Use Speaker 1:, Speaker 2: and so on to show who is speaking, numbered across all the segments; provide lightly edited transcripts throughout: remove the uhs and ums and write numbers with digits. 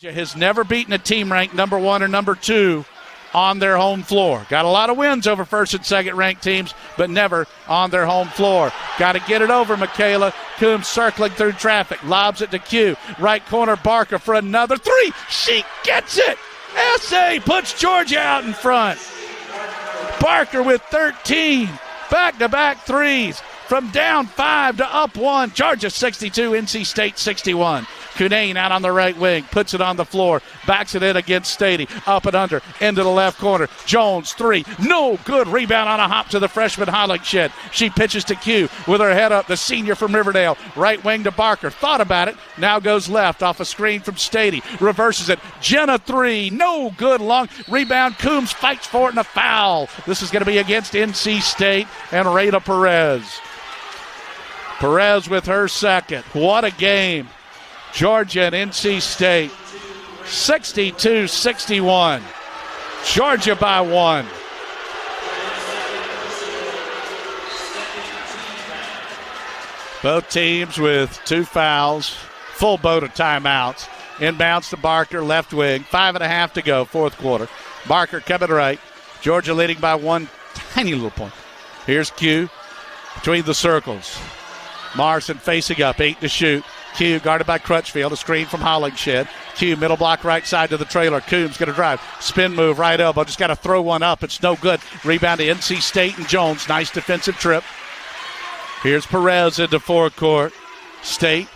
Speaker 1: Has never beaten a team ranked number 1 or number 2 on their home floor. Got a lot of wins over first and second ranked teams, but never on their home floor. Got to get it over Michaela. Coombs circling through traffic, lobs it to Q. Right corner, Barker for another three. She gets it. SA puts Georgia out in front. Barker with 13. Back-to-back threes. From down 5 to up 1. Georgia 62, NC State 61. Cunane out on the right wing, puts it on the floor, backs it in against Stady, up and under, into the left corner. Jones, three, no good. Rebound on a hop to the freshman Hollingshed. She pitches to Q with her head up, the senior from Riverdale. Right wing to Barker, thought about it, now goes left off a screen from Stady, reverses it. Jenna, three, no good. Long rebound, Coombs fights for it and a foul. This is going to be against NC State and Reyna Perez. Perez with her second. What a game. Georgia and NC State, 62-61. Georgia by 1. Both teams with 2 fouls, full boat of timeouts. Inbounds to Barker, left wing, 5.5 to go, fourth quarter. Barker coming right. Georgia leading by 1 tiny little point. Here's Q between the circles. Morrison facing up, 8 to shoot. Q guarded by Crutchfield, a screen from Hollingshed. Q middle block right side to the trailer. Coombs going to drive. Spin move, right elbow. Just got to throw one up. It's no good. Rebound to NC State and Jones. Nice defensive trip. Here's Perez into forecourt. State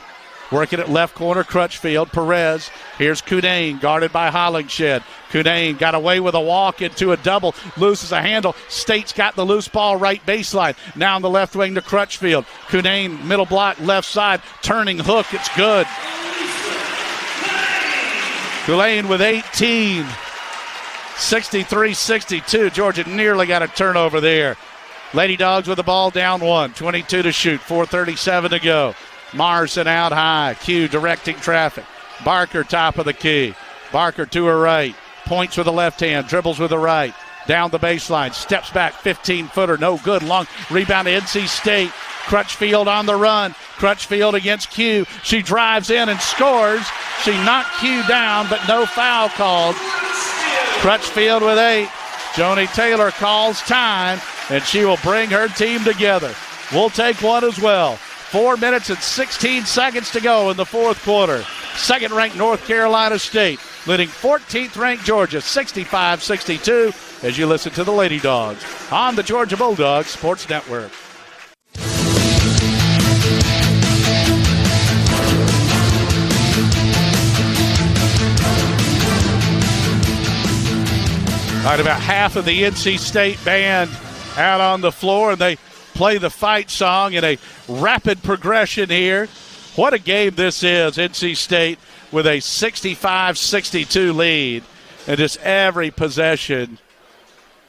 Speaker 1: working at left corner, Crutchfield. Perez. Here's Cunane, guarded by Hollingshed. Cunane got away with a walk into a double. Loses a handle. State's got the loose ball right baseline. Now on the left wing to Crutchfield. Cunane, middle block, left side. Turning hook. It's good. Cunane with 18. 63-62. Georgia nearly got a turnover there. Lady Dogs with the ball down 1. 22 to shoot. 4:37 to go. Morrison out high. Q directing traffic. Barker top of the key. Barker to her right. Points with the left hand. Dribbles with the right. Down the baseline. Steps back. 15-footer. No good. Long rebound to NC State. Crutchfield on the run. Crutchfield against Q. She drives in and scores. She knocked Q down, but no foul called. Crutchfield with 8. Joni Taylor calls time, and she will bring her team together. We'll take one as well. 4 minutes and 16 seconds to go in the fourth quarter. Second-ranked North Carolina State leading 14th-ranked Georgia 65-62 as you listen to the Lady Dogs on the Georgia Bulldogs Sports Network. All right, about half of the NC State band out on the floor, and they play the fight song in a rapid progression here. What a game this is. NC State with a 65-62 lead, and just every possession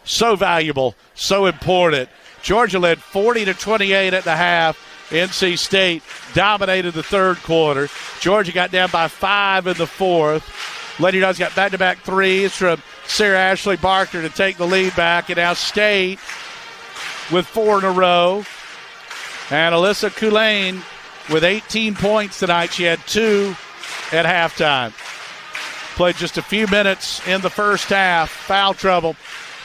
Speaker 1: so valuable, so important. Georgia led 40-28 at the half. NC State dominated the third quarter. Georgia got down by 5 in the fourth. Lady Dogs got back-to-back threes from Sarah Ashley Barker to take the lead back, and now State with 4 in a row. And Alyssa Cunane with 18 points tonight. She had 2 at halftime. Played just a few minutes in the first half. Foul trouble,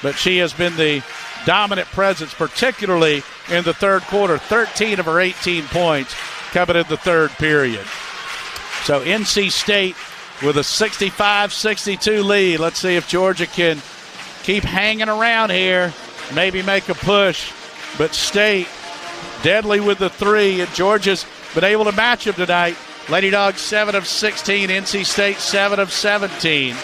Speaker 1: but she has been the dominant presence, particularly in the third quarter. 13 of her 18 points coming in the third period. So NC State with a 65-62 lead. Let's see if Georgia can keep hanging around here, maybe make a push. But State deadly with the 3, and Georgia's been able to match them tonight. Lady Dogs 7 of 16, NC State 7 of 17.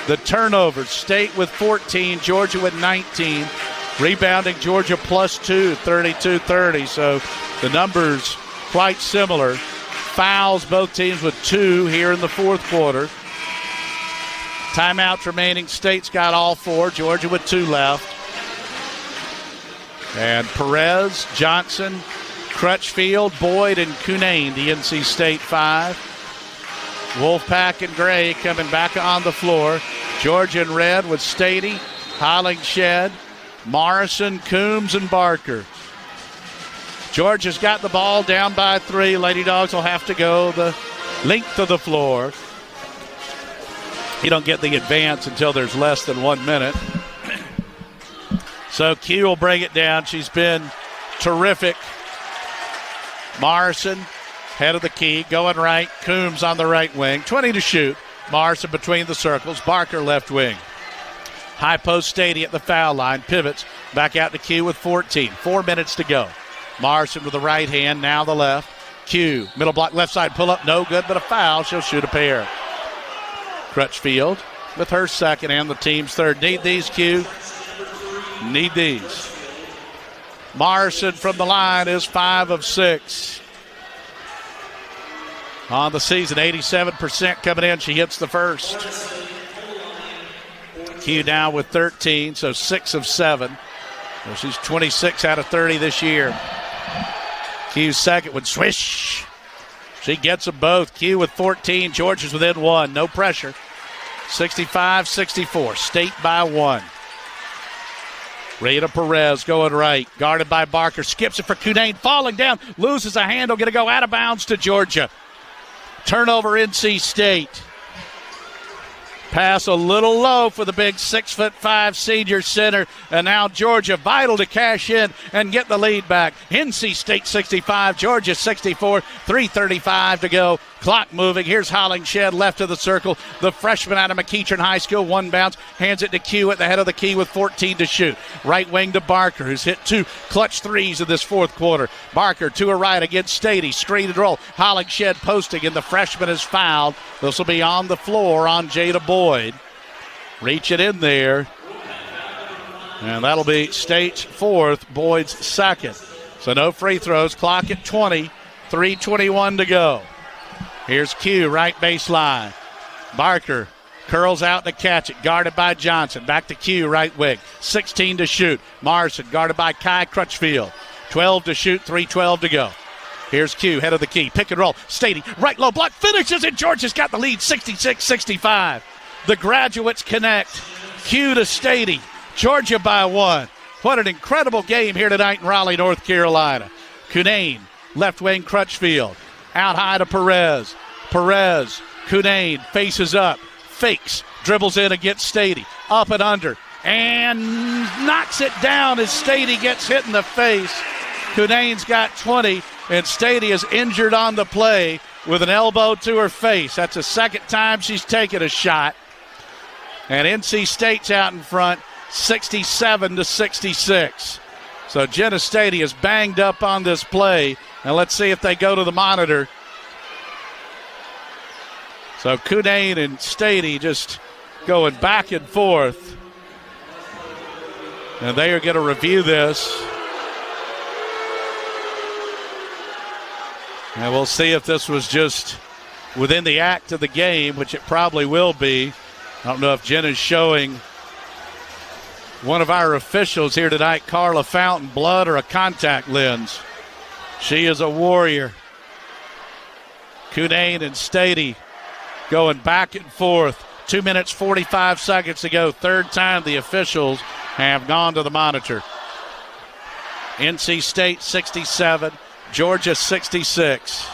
Speaker 1: The turnovers, State with 14, Georgia with 19. Rebounding, Georgia +2, 32-30. So the numbers quite similar. Fouls, both teams with 2 here in the fourth quarter. Timeouts remaining, State's got all 4, Georgia with 2 left. And Perez, Johnson, Crutchfield, Boyd, and Cunane, the NC State 5. Wolfpack and Gray coming back on the floor. Georgia in red with Stady, Hollingshed, Morrison, Coombs, and Barker. Georgia's got the ball down by 3. Lady Dogs will have to go the length of the floor. You don't get the advance until there's less than 1 minute. So Q will bring it down. She's been terrific. Morrison, head of the key, going right. Coombs on the right wing. 20 to shoot. Morrison between the circles. Barker left wing. High post Stady at the foul line. Pivots back out to Q with 14. 4 minutes to go. Morrison with the right hand, now the left. Q, middle block, left side pull up, no good, but a foul. She'll shoot a pair. Crutchfield with her second and the team's third. Need these, Q. Need these. Morrison from the line is 5 of 6. On the season, 87% coming in. She hits the first. Q now with 13, so 6 of 7. So she's 26 out of 30 this year. Q's second would swish. She gets them both. Q with 14. Georgia's within 1. No pressure. 65-64. State by 1. Rita Perez going right. Guarded by Barker. Skips it for Cunane. Falling down. Loses a handle. Going to go out of bounds to Georgia. Turnover NC State. Pass a little low for the big 6'5" senior center. And now Georgia vital to cash in and get the lead back. NC State 65, Georgia 64, 3:35 to go. Clock moving. Here's Hollingshed left of the circle. The freshman out of McEachern High School. One bounce. Hands it to Q at the head of the key with 14 to shoot. Right wing to Barker, who's hit 2 clutch threes in this fourth quarter. Barker to her right against Stady. Screen and roll. Hollingshed posting, and the freshman is fouled. This will be on the floor on Jada Boyd. Reach it in there. And that'll be State's fourth, Boyd's second. So no free throws. Clock at 20. 3:21 to go. Here's Q, right baseline. Barker curls out to catch it. Guarded by Johnson. Back to Q, right wing. 16 to shoot. Morrison guarded by Kai Crutchfield. 12 to shoot, 3:12 to go. Here's Q, head of the key. Pick and roll. Stady, right low block. Finishes, and Georgia's got the lead, 66-65. The graduates connect. Q to Stady. Georgia by 1. What an incredible game here tonight in Raleigh, North Carolina. Cunane, left wing Crutchfield. Out high to Perez. Perez, Cunane faces up, fakes, dribbles in against Stady. Up and under, and knocks it down as Stady gets hit in the face. Cunane's got 20, and Stady is injured on the play with an elbow to her face. That's the second time she's taken a shot. And NC State's out in front, 67-66. So Jenna Stady is banged up on this play. And let's see if they go to the monitor. So Cunane and Stady just going back and forth. And they are going to review this. And we'll see if this was just within the act of the game, which it probably will be. I don't know if Jenna's showing one of our officials here tonight, Carla Fountain, blood or a contact lens. She is a warrior. Cunane and Stady going back and forth. 2 minutes, 45 seconds to go. Third time the officials have gone to the monitor. NC State 67, Georgia 66.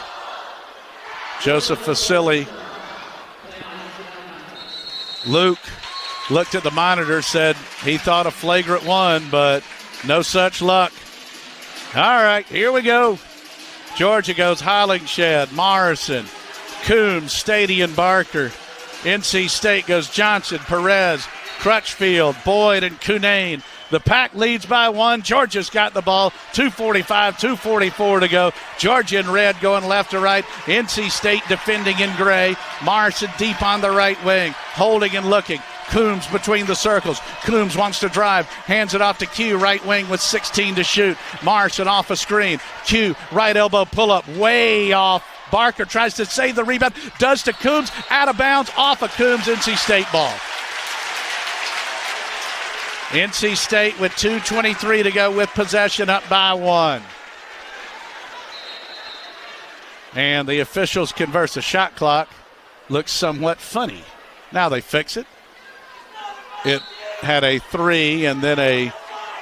Speaker 1: Joseph Fasili. Luke looked at the monitor, said he thought a flagrant one, but no such luck. All right, here we go. Georgia goes Hollingshed, Morrison, Coombs, Stady, and Barker. NC State goes Johnson, Perez, Crutchfield, Boyd, and Cunane. The Pack leads by 1. Georgia's got the ball. 2:45, 2:44 to go. Georgia in red going left to right. NC State defending in gray. Morrison deep on the right wing, holding and looking. Coombs between the circles. Coombs wants to drive. Hands it off to Q, right wing with 16 to shoot. Morrison off a screen. Q, right elbow pull-up, way off. Barker tries to save the rebound. Does to Coombs. Out of bounds. Off of Coombs. NC State ball. NC State with 2:23 to go with possession, up by 1. And the officials converse. The shot clock looks somewhat funny. Now they fix it. It had a 3 and then a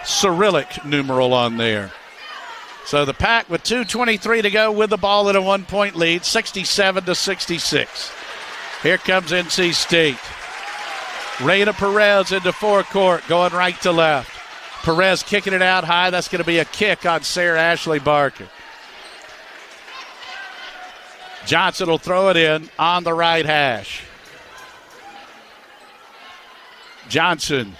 Speaker 1: Cyrillic numeral on there. So the Pack with 2:23 to go with the ball at a 1-point lead, 67-66. Here comes NC State. Reyna Perez into forecourt, going right to left. Perez kicking it out high. That's going to be a kick on Sarah Ashley Barker. Johnson will throw it in on the right hash. Johnson,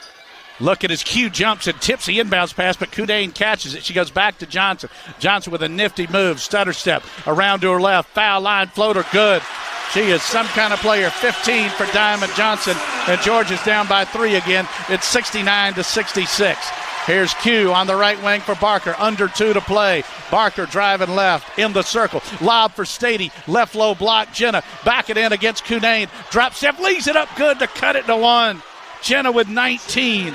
Speaker 1: look at his cue, jumps and tips the inbounds pass, but Kudane catches it. She goes back to Johnson. Johnson with a nifty move, stutter step, around to her left, foul line floater, good. She is some kind of player. 15 for Diamond Johnson, and Georgia's down by 3 again. It's 69-66. Here's Q on the right wing for Barker. Under 2 to play. Barker driving left in the circle. Lob for Stady. Left low block. Jenna back it in against Cunane. Drop step. Leaves it up good to cut it to 1. Jenna with 19.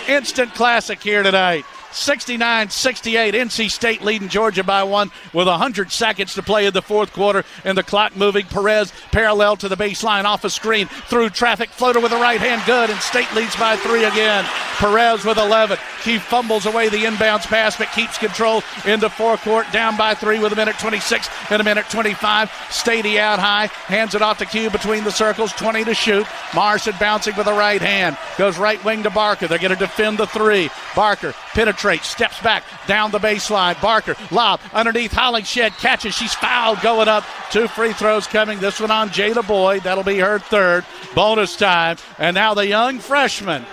Speaker 1: Instant classic here tonight. 69-68. NC State leading Georgia by 1 with 100 seconds to play in the fourth quarter, and the clock moving. Perez parallel to the baseline off a screen through traffic, floater with the right hand, good, and State leads by 3 again. Perez with 11. He fumbles away the inbounds pass but keeps control into forecourt, down by 3 with 1:26 and 1:25. Stady out high, hands it off to Q between the circles, 20 to shoot. Morrison bouncing with the right hand, goes right wing to Barker. They're going to defend the 3. Barker penetrates, steps back down the baseline. Barker, lob underneath Hollingshed, catches. She's fouled going up. 2 free throws coming. This one on Jada Boyd. That'll be her 3rd. Bonus time. And now the young freshman,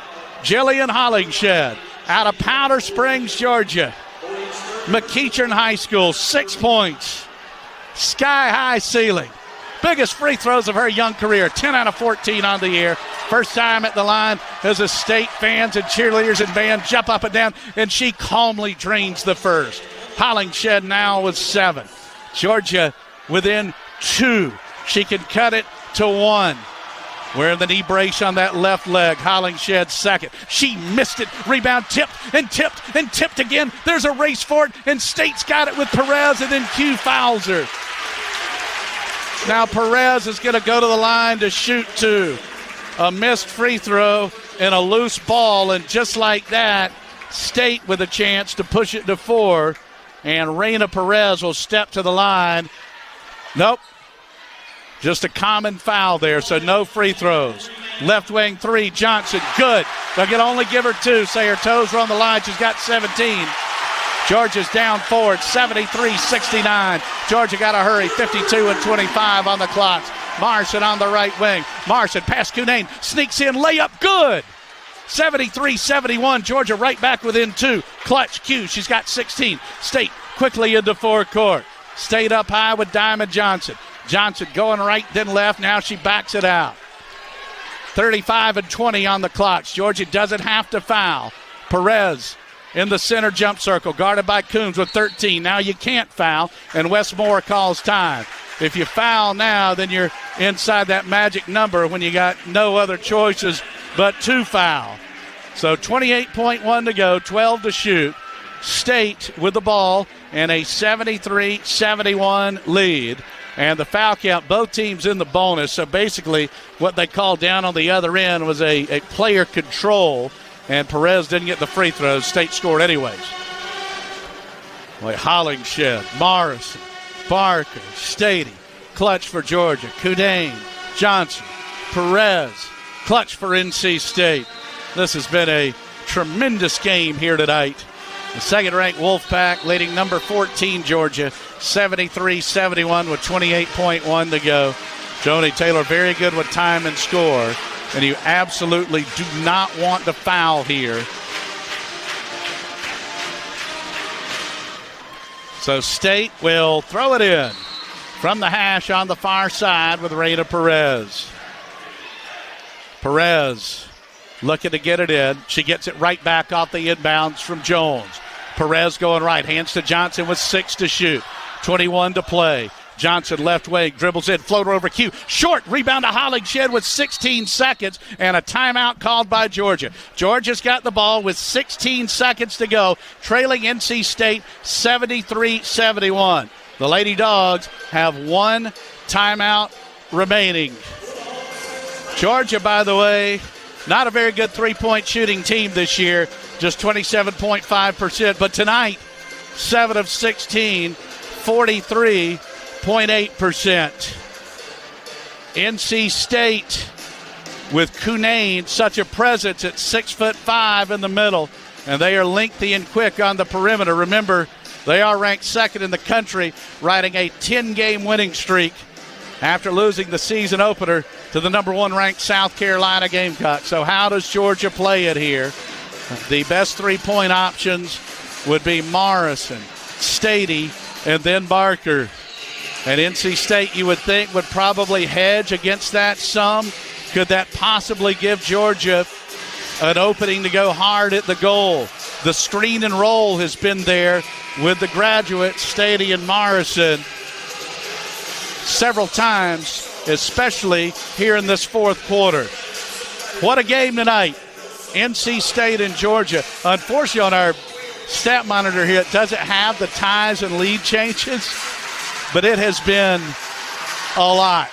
Speaker 1: Jillian Hollingshed, out of Powder Springs, Georgia. McEachern High School, 6 points. Sky-high ceiling. Biggest free throws of her young career, 10 out of 14 on the year. First time at the line as the State fans and cheerleaders and band jump up and down, and she calmly drains the first. Hollingshed now with 7. Georgia within 2. She can cut it to 1. Wearing the knee brace on that left leg. Hollingshed second. She missed it. Rebound tipped and tipped and tipped again. There's a race for it, and State's got it with Perez, and then Q fouls her. Now Perez is going to go to the line to shoot 2. A missed free throw and a loose ball, and just like that, State with a chance to push it to 4, and Reyna Perez will step to the line. Nope. Just a common foul there, so no free throws. Left wing 3, Johnson, good. They'll only give her 2, say her toes were on the line. She's got 17. Georgia's down 4 at 73-69. Georgia got to hurry, 52-25 on the clock. Morrison on the right wing. Morrison past Cunane, sneaks in, layup, good. 73-71, Georgia right back within 2. Clutch, Q, she's got 16. State quickly into forecourt. State up high with Diamond Johnson. Johnson going right, then left. Now she backs it out. 35-20 on the clock. Georgia doesn't have to foul. Perez in the center jump circle, guarded by Coombs with 13. Now you can't foul, and Westmore calls time. If you foul now, then you're inside that magic number when you got no other choices but to foul. So 28.1 to go, 12 to shoot. State with the ball and a 73-71 lead. And the foul count, both teams in the bonus. So basically what they called down on the other end was a player control, and Perez didn't get the free throws. State scored anyways. Hollingshed, Morrison, Barker, Stady, clutch for Georgia. Cudane, Johnson, Perez, clutch for NC State. This has been a tremendous game here tonight. The second-ranked Wolfpack leading number 14, Georgia, 73-71 with 28.1 to go. Joni Taylor very good with time and score, and you absolutely do not want to foul here. So State will throw it in from the hash on the far side with Reyna Perez. Perez looking to get it in. She gets it right back off the inbounds from Jones. Perez going right, hands to Johnson with 6 to shoot. 21 to play. Johnson left wing, dribbles in, floater over Q. Short, rebound to Hollingshed with 16 seconds, and a timeout called by Georgia. Georgia's got the ball with 16 seconds to go, trailing NC State 73-71. The Lady Dogs have 1 timeout remaining. Georgia, by the way, not a very good three-point shooting team this year, just 27.5%. But tonight, 7 of 16, 43.8%. NC State with Cunane, such a presence at 6'5" in the middle. And they are lengthy and quick on the perimeter. Remember, they are ranked second in the country, riding a 10-game winning streak after losing the season opener to the number 1 ranked South Carolina Gamecocks. So how does Georgia play it here? The best 3-point options would be Morrison, Stady, and then Barker. And NC State, you would think, would probably hedge against that some. Could that possibly give Georgia an opening to go hard at the goal? The screen and roll has been there with the graduates, Stady and Morrison, several times, especially here in this fourth quarter. What a game tonight. NC State and Georgia. Unfortunately, on our stat monitor here, it doesn't have the ties and lead changes, but it has been a lot.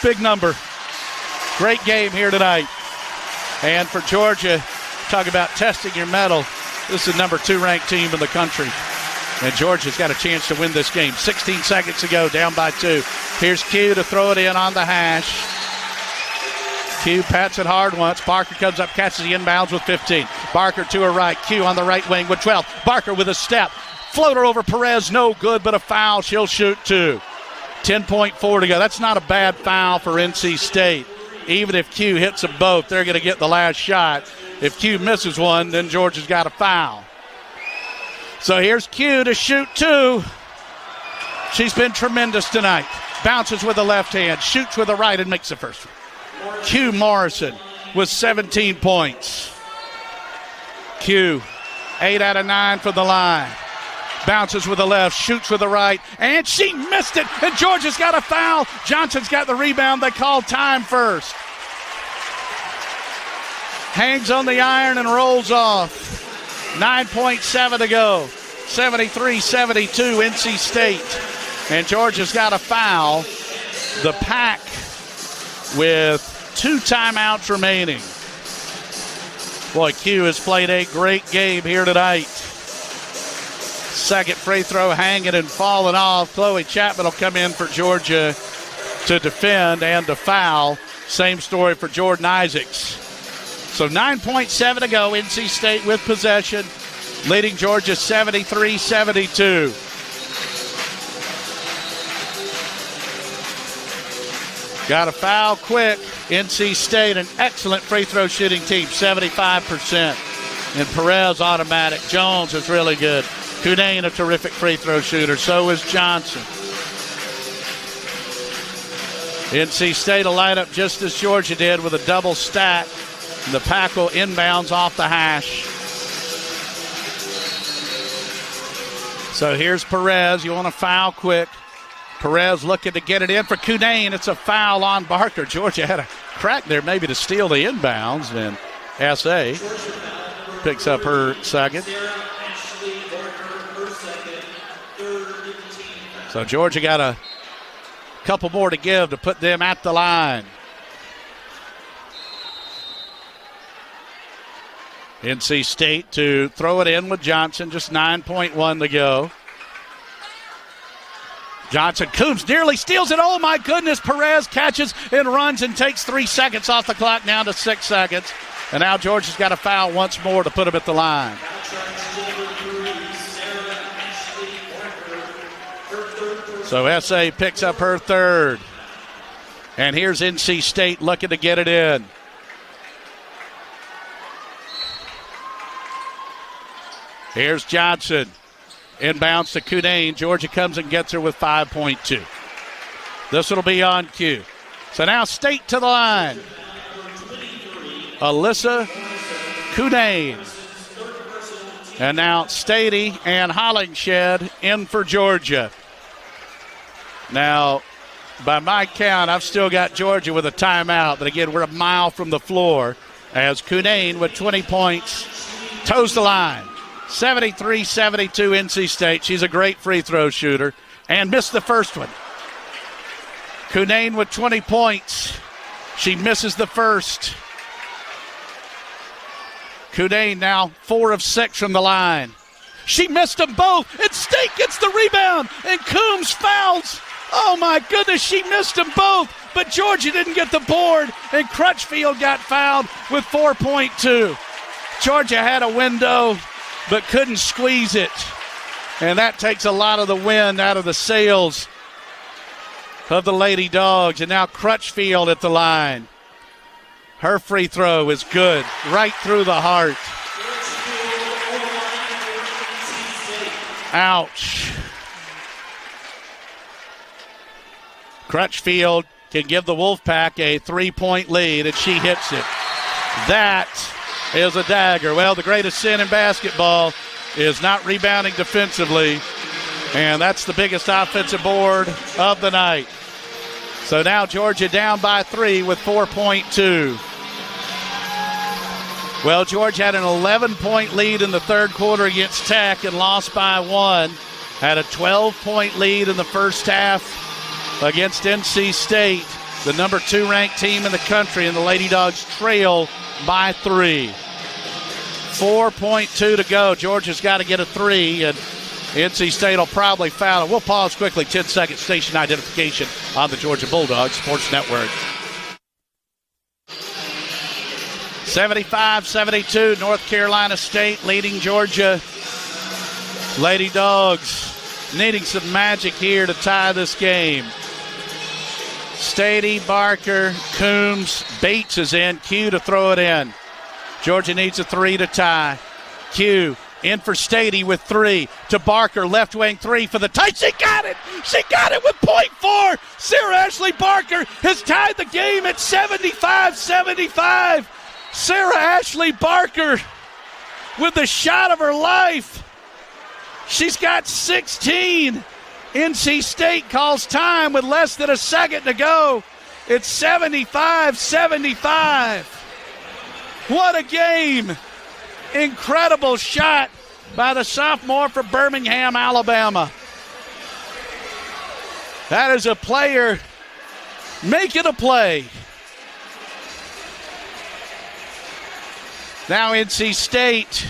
Speaker 1: Big number. Great game here tonight. And for Georgia, talk about testing your mettle, this is the number 2 ranked team in the country. And Georgia's got a chance to win this game. 16 seconds to go, down by 2. Here's Q to throw it in on the hash. Q pats it hard once. Barker comes up, catches the inbounds with 15. Barker to her right. Q on the right wing with 12. Barker with a step. Floater over Perez, no good, but a foul. She'll shoot 2. 10.4 to go. That's not a bad foul for NC State. Even if Q hits them both, they're going to get the last shot. If Q misses one, then Georgia's got a foul. So here's Q to shoot 2. She's been tremendous tonight. Bounces with the left hand, shoots with the right, and makes the first one. Q Morrison with 17 points. Q, 8 out of 9 from the line. Bounces with the left, shoots with the right, and she missed it, and Georgia's got a foul. Johnson's got the rebound. They called time first. Hangs on the iron and rolls off. 9.7 to go. 73-72 NC State. And Georgia's got a foul. The Pack with 2 timeouts remaining. Boy, Q has played a great game here tonight. Second free throw hanging and falling off. Chloe Chapman will come in for Georgia to defend and to foul. Same story for Jordan Isaacs. So 9.7 to go. NC State with possession, leading Georgia 73-72. Got a foul quick. NC State, an excellent free throw shooting team, 75%. And Perez automatic. Jones is really good. Cunane, a terrific free throw shooter. So is Johnson. NC State will light up just as Georgia did with a double stack. And the Pack will inbounds off the hash. So here's Perez. You want to foul quick. Perez looking to get it in for Cunane. It's a foul on Barker. Georgia had a crack there maybe to steal the inbounds, and S.A. picks up her second. So Georgia got a couple more to give to put them at the line. NC State to throw it in with Johnson, just 9.1 to go. Johnson, Coombs nearly steals it. Oh, my goodness. Perez catches and runs and takes 3 seconds off the clock, down to 6 seconds. And now Georgia's got a foul once more to put him at the line. So S.A. picks up her third. And here's NC State looking to get it in. Here's Johnson. Inbounds to Cunane. Georgia comes and gets her with 5.2. This will be on cue. So now State to the line. Alyssa Cunane. And now Stady and Hollingshed in for Georgia. Now, by my count, I've still got Georgia with a timeout. But again, we're a mile from the floor as Cunane with 20 points toes the line. 73-72 NC State. She's a great free throw shooter and missed the first one. Cunane with 20 points. She misses the first. Cunane now 4 of 6 from the line. She missed them both, and State gets the rebound, and Coombs fouls. Oh, my goodness, she missed them both. but Georgia didn't get the board, and Crutchfield got fouled with 4.2. Georgia had a window, but couldn't squeeze it. And that takes a lot of the wind out of the sails of the Lady Dogs. And now Crutchfield at the line. Her free throw is good, right through the heart. Ouch. Crutchfield can give the Wolfpack a 3-point lead, and she hits it. That is a dagger. Well, the greatest sin in basketball is not rebounding defensively, and that's the biggest offensive board of the night. So now Georgia down by 3 with 4.2. Well, Georgia had an 11-point lead in the third quarter against Tech and lost by 1. Had a 12-point lead in the first half against NC State, the number 2 ranked team in the country, and the Lady Dogs trail by 3. 4.2 to go. Georgia's got to get a 3, and NC State will probably foul it. We'll pause quickly. 10-second station identification on the Georgia Bulldogs Sports Network. 75-72, North Carolina State leading Georgia. Lady Dogs needing some magic here to tie this game. Stady, Barker, Coombs, Bates is in. Q to throw it in. Georgia needs a 3 to tie. Q in for Stady with 3 to Barker. Left wing 3 for the tie. She got it! She got it with .4. Sarah Ashley Barker has tied the game at 75-75. Sarah Ashley Barker with the shot of her life. She's got 16. NC State calls time with less than a second to go. It's 75-75. What a game. Incredible shot by the sophomore for Birmingham, Alabama. That is a player making a play. Now NC State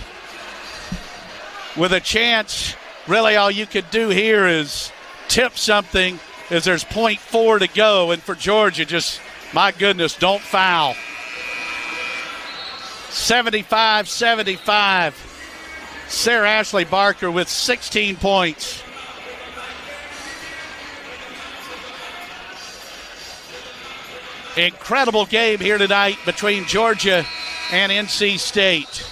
Speaker 1: with a chance. Really all you could do here is tip something as there's .4 to go. And for Georgia, just, my goodness, don't foul. 75-75. Sarah Ashley Barker with 16 points. Incredible game here tonight between Georgia and NC State.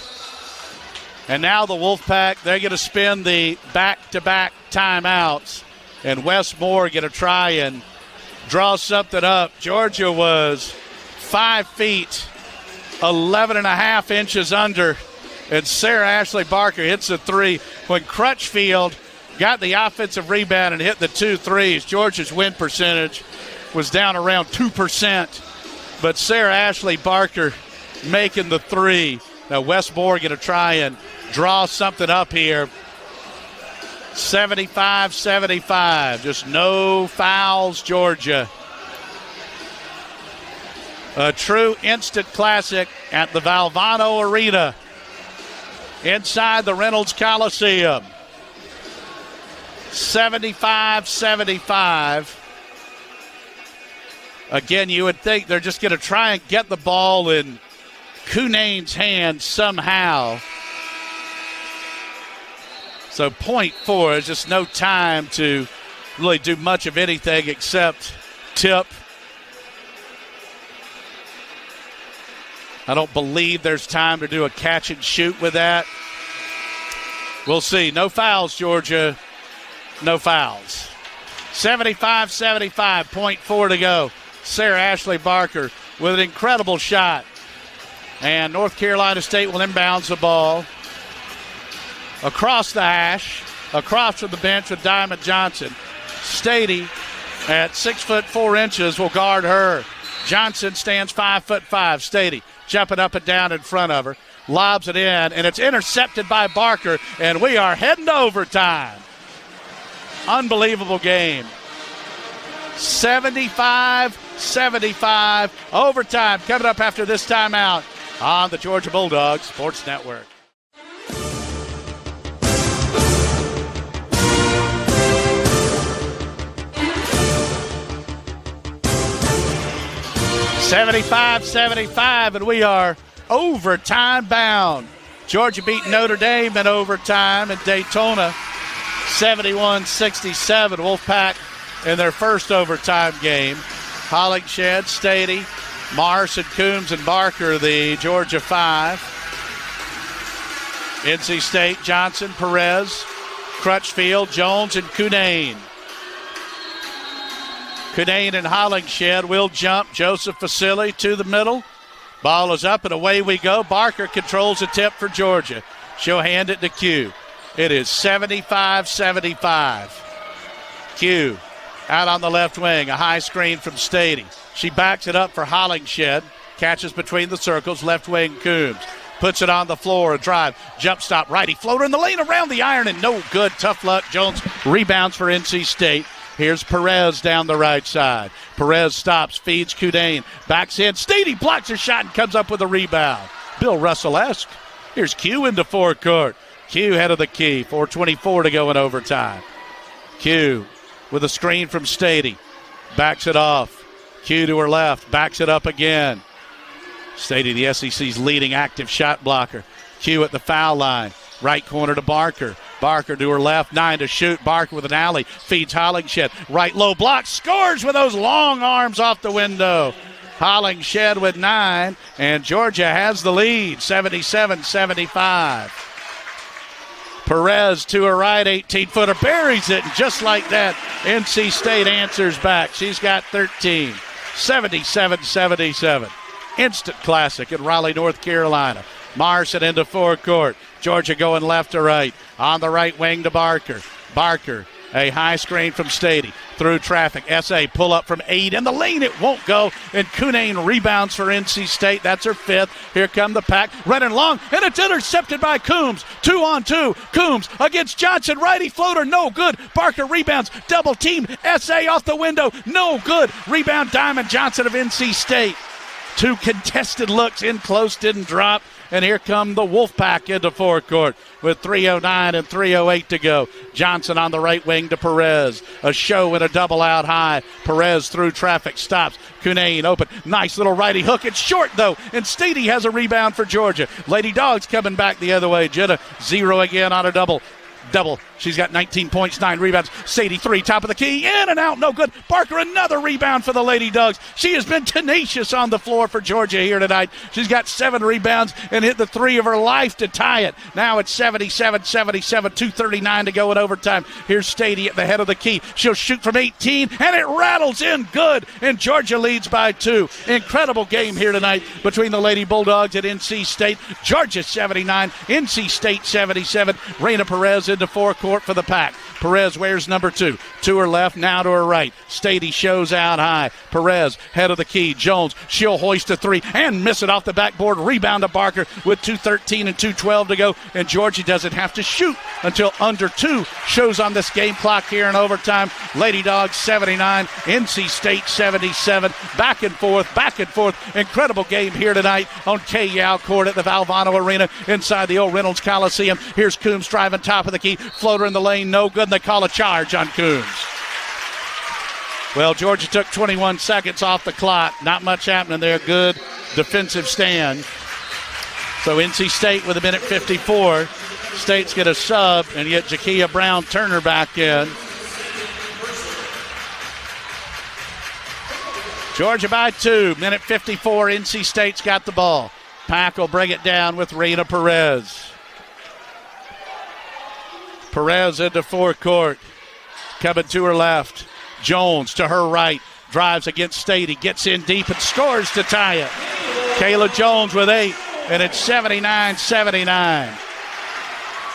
Speaker 1: And now the Wolfpack, they're going to spin the back-to-back timeouts. And Wes Moore going to try and draw something up. Georgia was 5 feet, 11 and a half inches under. And Sarah Ashley Barker hits a 3. When Crutchfield got the offensive rebound and hit the 2 threes, Georgia's win percentage was down around 2%. But Sarah Ashley Barker making the 3. Now Wes Moore going to try and draw something up here. 75-75. Just no fouls, Georgia. A true instant classic at the Valvano Arena inside the Reynolds Coliseum. 75-75. Again, you would think they're just going to try and get the ball in Cunane's hands somehow. So .4 is just no time to really do much of anything except tip. I don't believe there's time to do a catch and shoot with that. We'll see. No fouls, Georgia. No fouls. 75-75, .4 to go. Sarah Ashley Barker with an incredible shot. And North Carolina State will inbounds the ball. Across the hash, across from the bench with Diamond Johnson. Stady at 6'4" will guard her. Johnson stands 5'5". Stady jumping up and down in front of her. Lobs it in, and it's intercepted by Barker, and we are heading to overtime. Unbelievable game. 75-75. Overtime coming up after this timeout on the Georgia Bulldogs Sports Network. 75-75, and we are overtime bound. Georgia beat Notre Dame in overtime in Daytona, 71-67. Wolfpack in their first overtime game. Hollingshed, Stady, Morrison, Coombs, and Barker, the Georgia 5. NC State, Johnson, Perez, Crutchfield, Jones, and Cunane. Cunane and Hollingshed will jump. Joseph Facili to the middle. Ball is up and away we go. Barker controls the tip for Georgia. She'll hand it to Q. It is 75-75. Q out on the left wing. A high screen from Stady. She backs it up for Hollingshed. Catches between the circles. Left wing Coombs. Puts it on the floor. A drive. Jump stop. Righty floater in the lane around the iron and no good. Tough luck. Jones rebounds for NC State. Here's Perez down the right side. Perez stops, feeds Cunane, backs in. Stady blocks a shot and comes up with a rebound. Bill Russell-esque. Here's Q into forecourt. Q head of the key. 4:24 to go in overtime. Q with a screen from Stady. Backs it off. Q to her left. Backs it up again. Stady, the SEC's leading active shot blocker. Q at the foul line. Right corner to Barker. Barker to her left, 9 to shoot. Barker with an alley, feeds Hollingshed. Right low block, scores with those long arms off the window. Hollingshed with 9, and Georgia has the lead, 77-75. Perez to her right, 18-footer, buries it, and just like that, NC State answers back. She's got 13, 77-77. Instant classic in Raleigh, North Carolina. Morrison into forecourt. Georgia going left to right. On the right wing to Barker. Barker, a high screen from Stady. Through traffic. SA pull up from 8. In the lane it won't go. And Cunane rebounds for NC State. That's her 5th. Here come the pack. Running long. And it's intercepted by Coombs. 2-on-2. Coombs against Johnson. Righty floater. No good. Barker rebounds. Double team. SA off the window. No good. Rebound Diamond Johnson of NC State. 2 contested looks in close. Didn't drop. And here come the Wolfpack into forecourt with 3:09 and 3:08 to go. Johnson on the right wing to Perez. A show and a double out high. Perez through traffic stops. Cunane open. Nice little righty hook. It's short, though. And Stady has a rebound for Georgia. Lady Dawgs coming back the other way. Jenna 0 again on a double. She's got 19 points, 9 rebounds. Sadie 3, top of the key, in and out, no good. Barker, another rebound for the Lady Dogs. She has been tenacious on the floor for Georgia here tonight. She's got 7 rebounds and hit the 3 of her life to tie it. Now it's 77-77, 2:39 to go in overtime. Here's Stady at the head of the key. She'll shoot from 18, and it rattles in good, and Georgia leads by 2. Incredible game here tonight between the Lady Bulldogs at NC State. Georgia 79, NC State 77. Reina Perez into forecourt for the Pack. Perez wears number 2. To her left, now to her right. Stady shows out high. Perez, head of the key. Jones, she'll hoist a 3 and miss it off the backboard. Rebound to Barker with 2:13 and 2:12 to go. And Georgia doesn't have to shoot until under 2 shows on this game clock here in overtime. Lady Dogs 79, NC State 77. Back and forth. Incredible game here tonight on K-Yow Court at the Valvano Arena inside the old Reynolds Coliseum. Here's Coombs driving top of the key. Floater in the lane, no good, and they call a charge on Coombs. Well, Georgia took 21 seconds off the clock. Not much happening there. Good defensive stand. So NC State with 1:54. State's get a sub and get Jakia Brown-Turner back in. Georgia by 2. 1:54. NC State's got the ball. Pack will bring it down with Reina Perez. Perez into forecourt. Coming to her left. Jones to her right. Drives against Stady. Gets in deep and scores to tie it. Kayla Jones with 8. And it's 79-79.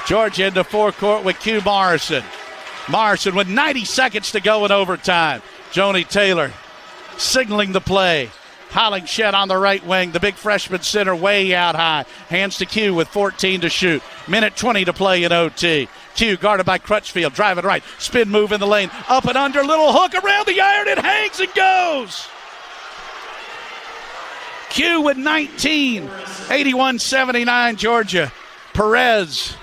Speaker 1: Georgia into forecourt with Q Morrison. Morrison with 90 seconds to go in overtime. Joni Taylor signaling the play. Hollingshed on the right wing. The big freshman center way out high. Hands to Q with 14 to shoot. 1:20 to play in OT. Q guarded by Crutchfield. Driving right. Spin move in the lane. Up and under. Little hook around the iron. It hangs and goes. Q with 19. 81-79 Georgia. Perez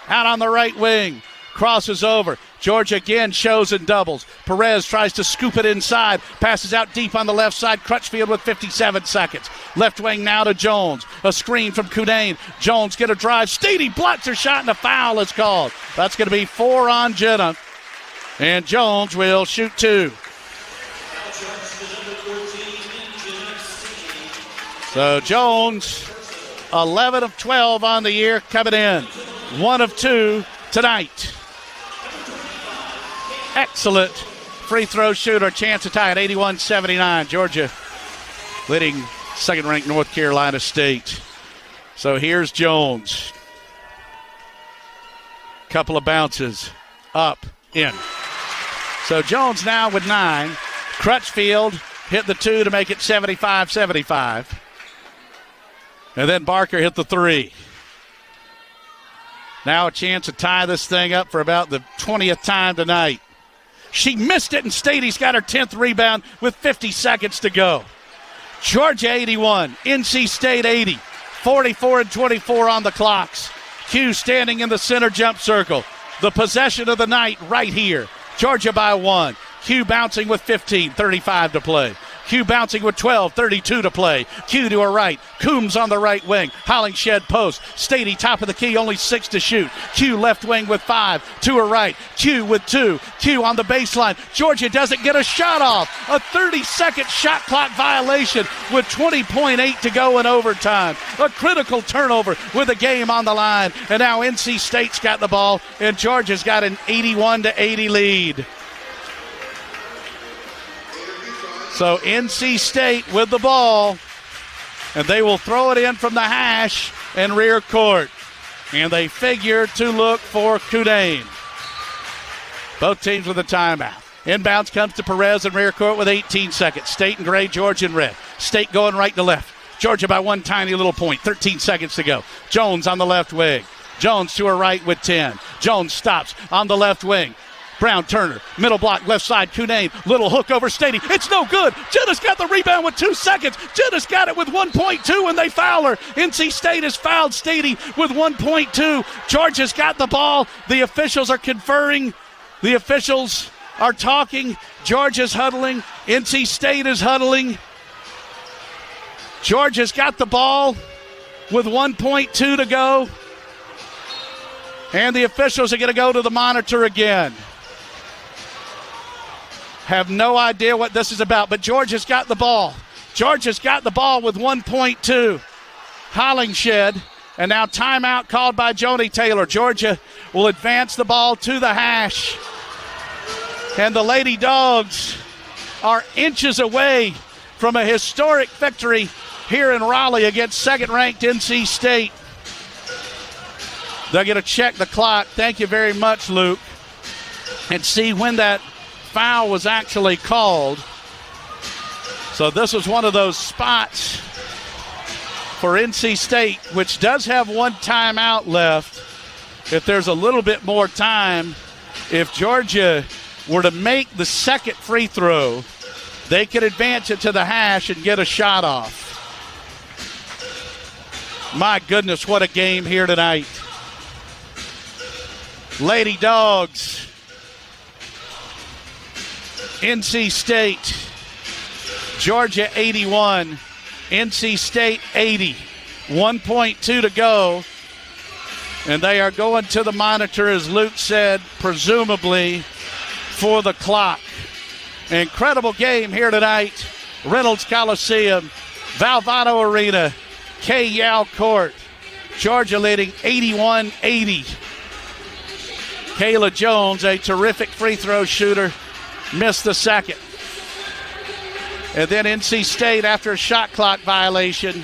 Speaker 1: out on the right wing. Crosses over. Georgia again shows and doubles. Perez tries to scoop it inside. Passes out deep on the left side. Crutchfield with 57 seconds. Left wing now to Jones. A screen from Kudane. Jones get a drive. Stady blocks her shot and a foul is called. That's going to be 4 on Jenna. And Jones will shoot 2. So Jones, 11 of 12 on the year coming in. 1 of 2 tonight. Excellent free throw shooter. Chance to tie at 81-79. Georgia leading second-ranked North Carolina State. So here's Jones. Couple of bounces. Up, in. So Jones now with 9. Crutchfield hit the 2 to make it 75-75. And then Barker hit the 3. Now a chance to tie this thing up for about the 20th time tonight. She missed it, and Stady's got her 10th rebound with 50 seconds to go. Georgia 81, NC State 80, 44-24 on the clocks. Q standing in the center jump circle. The possession of the night right here. Georgia by 1. Q bouncing with 15, 35 to play. Q bouncing with 12, 32 to play. Q to her right. Coombs on the right wing. Hollingshed post. Stady top of the key, only 6 to shoot. Q left wing with 5 to her right. Q with 2. Q on the baseline. Georgia doesn't get a shot off. A 30-second shot clock violation with 20.8 to go in overtime. A critical turnover with the game on the line. And now NC State's got the ball, and Georgia's got an 81-80 lead. So NC State with the ball, and they will throw it in from the hash and rear court. And they figure to look for Kudane. Both teams with a timeout. Inbounds comes to Perez in rear court with 18 seconds. State in gray, Georgia in red. State going right to left. Georgia by 1 tiny little point. 13 seconds to go. Jones on the left wing. Jones to her right with 10. Jones stops on the left wing. Brown Turner, middle block, left side, Kudane, little hook over Stady. It's no good. Jenna's got the rebound with 2 seconds. Jenna's got it with 1.2, and they foul her. NC State has fouled Stady with 1.2. Georgia's got the ball. The officials are conferring. The officials are talking. Georgia's huddling. NC State is huddling. Georgia's got the ball with 1.2 to go. And the officials are going to go to the monitor again. Have no idea what this is about, but Georgia's got the ball. Georgia's got the ball with 1.2. Hollingshed, and now timeout called by Joni Taylor. Georgia will advance the ball to the hash. And the Lady Dogs are inches away from a historic victory here in Raleigh against second-ranked NC State. They're going to check the clock. Thank you very much, Luke. And see when that foul was actually called. So this was one of those spots for NC State, which does have 1 timeout left. If there's a little bit more time, if Georgia were to make the second free throw, they could advance it to the hash and get a shot off. My goodness, what a game here tonight. Lady Dogs, NC State, Georgia 81, NC State 80, 1.2 to go. And they are going to the monitor, as Luke said, presumably for the clock. Incredible game here tonight. Reynolds Coliseum, Valvano Arena, K. Yao Court. Georgia leading 81-80. Kayla Jones, a terrific free throw shooter, missed the second. And then NC State, after a shot clock violation,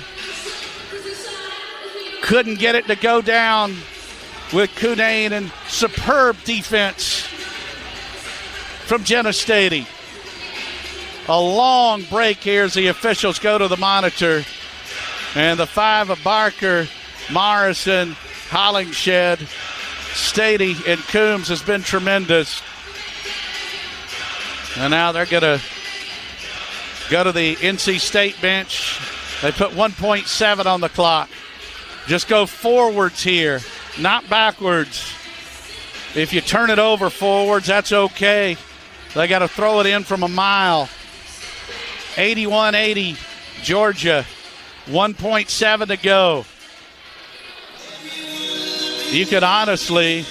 Speaker 1: couldn't get it to go down with Kudane, and superb defense from Jenna Stady. A long break here as the officials go to the monitor. And the 5 of Barker, Morrison, Hollingshed, Stady, and Coombs has been tremendous. And now they're going to go to the NC State bench. They put 1.7 on the clock. Just go forwards here, not backwards. If you turn it over forwards, that's okay. They got to throw it in from a mile. 81-80, Georgia. 1.7 to go. You could honestly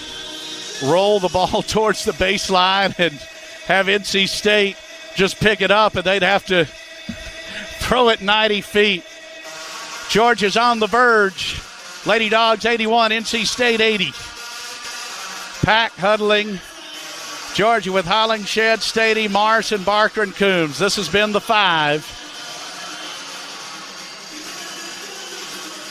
Speaker 1: roll the ball towards the baseline and have NC State just pick it up, and they'd have to throw it 90 feet. Georgia's on the verge. Lady Dogs 81, NC State 80. Pack huddling. Georgia with Hollingshed, Stady, Morrison, Barker, and Coombs. This has been the 5.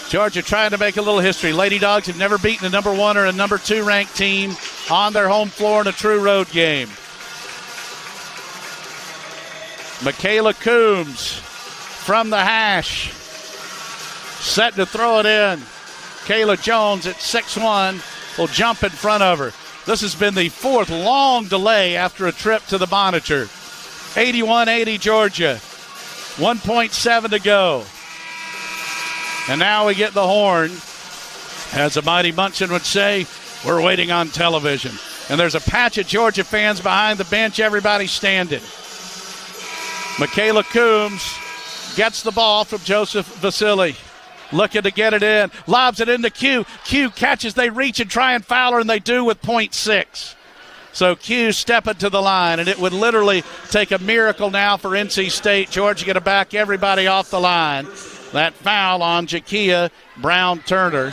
Speaker 1: Georgia trying to make a little history. Lady Dogs have never beaten a number 1 or a number 2 ranked team on their home floor in a true road game. Michaela Coombs from the hash. Set to throw it in. Kayla Jones at 6'1" will jump in front of her. This has been the 4th long delay after a trip to the monitor. 81-80 Georgia. 1.7 to go. And now we get the horn. As the mighty Munson would say, we're waiting on television. And there's a patch of Georgia fans behind the bench. Everybody standing. Michaela Coombs gets the ball from Joseph Vasily. Looking to get it in. Lobs it into Q. Q catches. They reach and try and foul her, and they do with .6. So Q stepping to the line, and it would literally take a miracle now for NC State. Georgia going to back everybody off the line. That foul on Jakia Brown-Turner.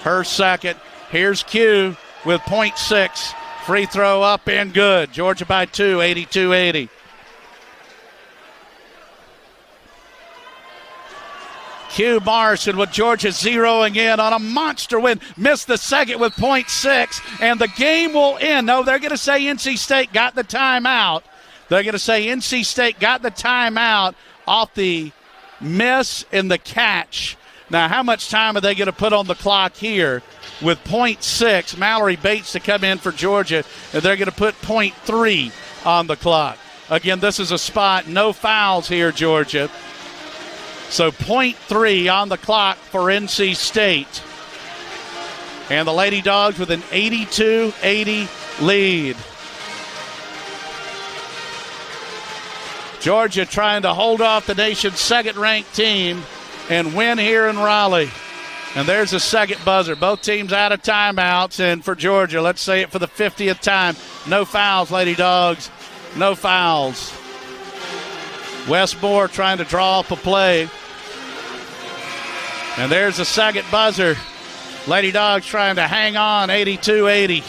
Speaker 1: Her second. Here's Q with .6. Free throw up and good. Georgia by 2, 82-80. Q Morrison with Georgia zeroing in on a monster win. Missed the second with .6, and the game will end. No, they're going to say NC State got the timeout. They're going to say NC State got the timeout off the miss and the catch. Now, how much time are they going to put on the clock here? With .6, Mallory Bates to come in for Georgia, and they're going to put .3 on the clock. Again, this is a spot, no fouls here, Georgia. So .3 on the clock for NC State. And the Lady Dogs with an 82-80 lead. Georgia trying to hold off the nation's second-ranked team and win here in Raleigh. And there's a second buzzer. Both teams out of timeouts. And for Georgia, let's say it for the 50th time, no fouls, Lady Dogs. No fouls. Westmore trying to draw up a play. And there's the second buzzer. Lady Dogs trying to hang on, 82-80.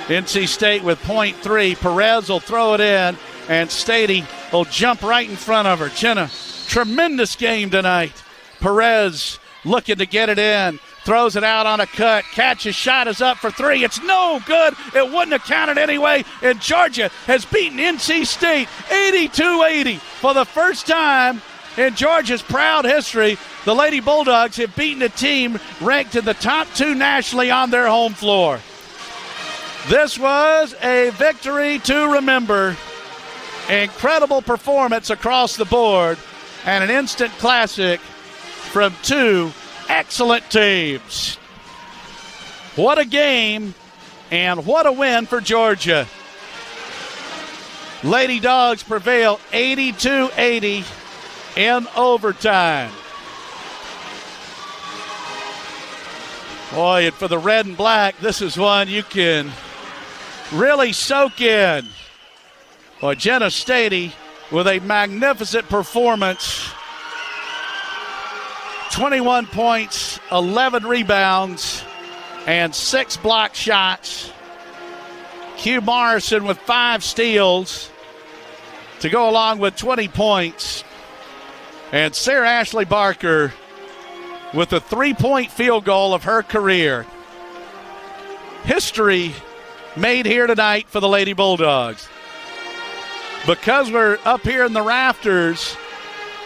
Speaker 1: NC State with .3. Perez will throw it in, and Stady will jump right in front of her. Jenna, tremendous game tonight. Perez looking to get it in. Throws it out on a cut. Catches, shot is up for 3. It's no good. It wouldn't have counted anyway. And Georgia has beaten NC State 82-80 for the first time in Georgia's proud history. The Lady Bulldogs have beaten a team ranked in the top 2 nationally on their home floor. This was a victory to remember. Incredible performance across the board and an instant classic from 2 excellent teams. What a game and what a win for Georgia. Lady Dogs prevail 82-80 in overtime. Boy, and for the red and black, this is one you can really soak in. Boy, Jenna Stady with a magnificent performance. 21 points, 11 rebounds, and 6 block shots. Q Morrison with 5 steals to go along with 20 points. And Sarah Ashley Barker with a 3-point field goal of her career. History made here tonight for the Lady Bulldogs. Because we're up here in the rafters,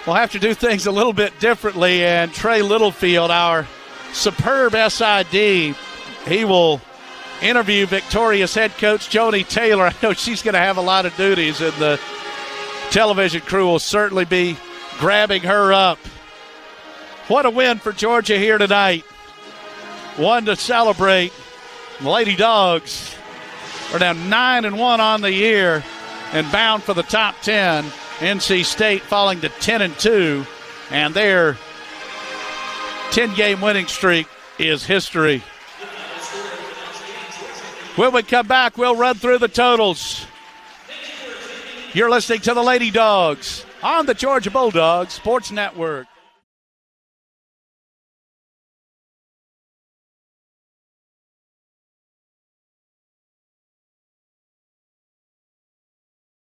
Speaker 1: we'll have to do things a little bit differently. And Trey Littlefield, our superb SID, he will interview Victoria's head coach Joni Taylor. I know she's going to have a lot of duties, and the television crew will certainly be grabbing her up. What a win for Georgia here tonight. One to celebrate, The Lady Dogs are now 9-1 on the year and bound for the top 10. NC State falling to 10-2, and their 10-game winning streak is history. When we come back, we'll run through the totals. You're listening to the Lady Dogs on the Georgia Bulldogs Sports Network.